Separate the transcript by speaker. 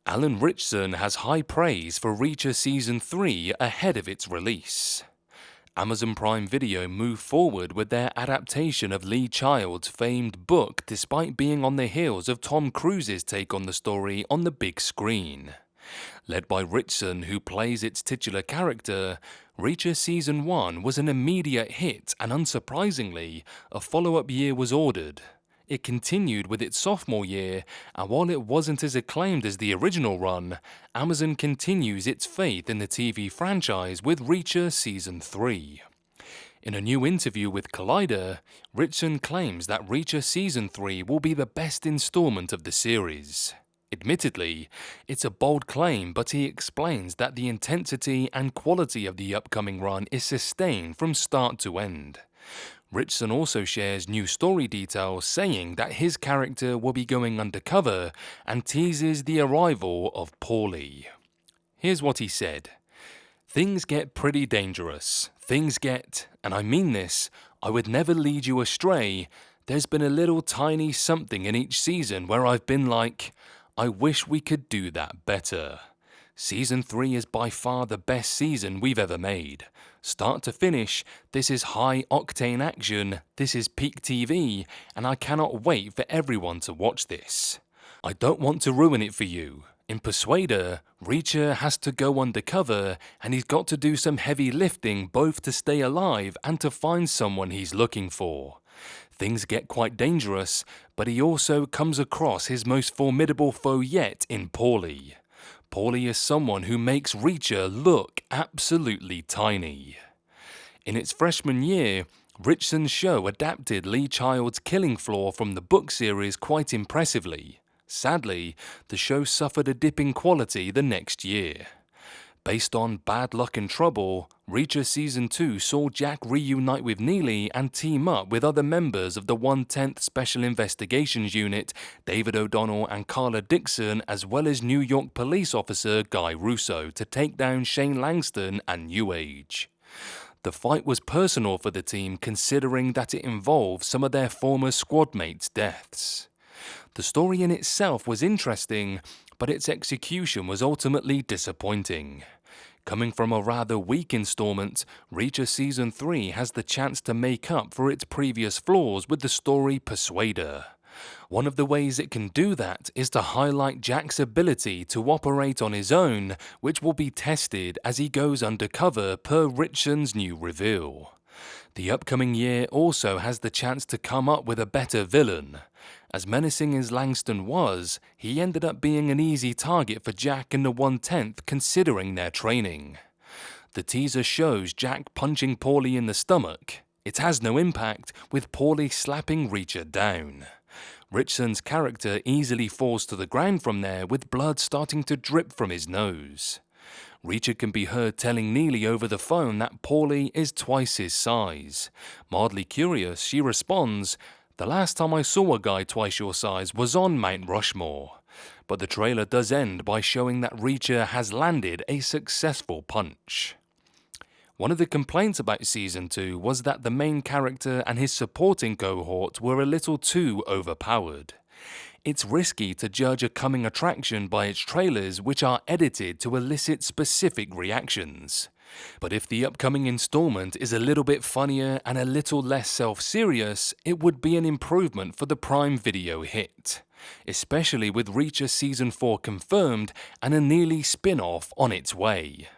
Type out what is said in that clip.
Speaker 1: Alan Ritchson has high praise for Reacher Season 3 ahead of its release. Amazon Prime Video moved forward with their adaptation of Lee Child's famed book despite being on the heels of Tom Cruise's take on the story on the big screen. Led by Ritchson, who plays its titular character, Reacher Season 1 was an immediate hit and unsurprisingly, a follow-up year was ordered. It continued with its sophomore year, and while it wasn't as acclaimed as the original run, Amazon continues its faith in the TV franchise with Reacher Season 3. In a new interview with Collider, Ritchson claims that Reacher Season 3 will be the best installment of the series. Admittedly, it's a bold claim, but he explains that the intensity and quality of the upcoming run is sustained from start to end. Ritchson also shares new story details, saying that his character will be going undercover and teases the arrival of Paulie. Here's what he said. "Things get pretty dangerous. Things get, and I mean this, I would never lead you astray. There's been a little tiny something in each season where I've been like, I wish we could do that better. Season 3 is by far the best season we've ever made. Start to finish, this is high-octane action, this is peak TV, and I cannot wait for everyone to watch this. I don't want to ruin it for you. In Persuader, Reacher has to go undercover, and he's got to do some heavy lifting both to stay alive and to find someone he's looking for. Things get quite dangerous, but he also comes across his most formidable foe yet in Paulie. Paulie is someone who makes Reacher look absolutely tiny." In its freshman year, Ritchson's show adapted Lee Child's killing floor from the book series quite impressively. Sadly, the show suffered a dip in quality the next year. Based on Bad Luck and Trouble, Reacher Season 2 saw Jack reunite with Neely and team up with other members of the 1/10th Special Investigations Unit, David O'Donnell and Carla Dixon, as well as New York police officer Guy Russo, to take down Shane Langston and New Age. The fight was personal for the team considering that it involved some of their former squad mates' deaths. The story in itself was interesting, but its execution was ultimately disappointing. Coming from a rather weak installment, Reacher Season 3 has the chance to make up for its previous flaws with the story Persuader. One of the ways it can do that is to highlight Jack's ability to operate on his own, which will be tested as he goes undercover per Ritchson's new reveal. The upcoming year also has the chance to come up with a better villain. As menacing as Langston was, he ended up being an easy target for Jack and the 1/10th considering their training. The teaser shows Jack punching Paulie in the stomach. It has no impact, with Paulie slapping Reacher down. Ritchson's character easily falls to the ground from there, with blood starting to drip from his nose. Reacher can be heard telling Neely over the phone that Paulie is twice his size. Mildly curious, she responds, "The last time I saw a guy twice your size was on Mount Rushmore." But the trailer does end by showing that Reacher has landed a successful punch. One of the complaints about Season 2 was that the main character and his supporting cohort were a little too overpowered. It's risky to judge a coming attraction by its trailers, which are edited to elicit specific reactions. But if the upcoming installment is a little bit funnier and a little less self-serious, it would be an improvement for the Prime Video hit, especially with Reacher Season 4 confirmed and a Neely spin-off on its way.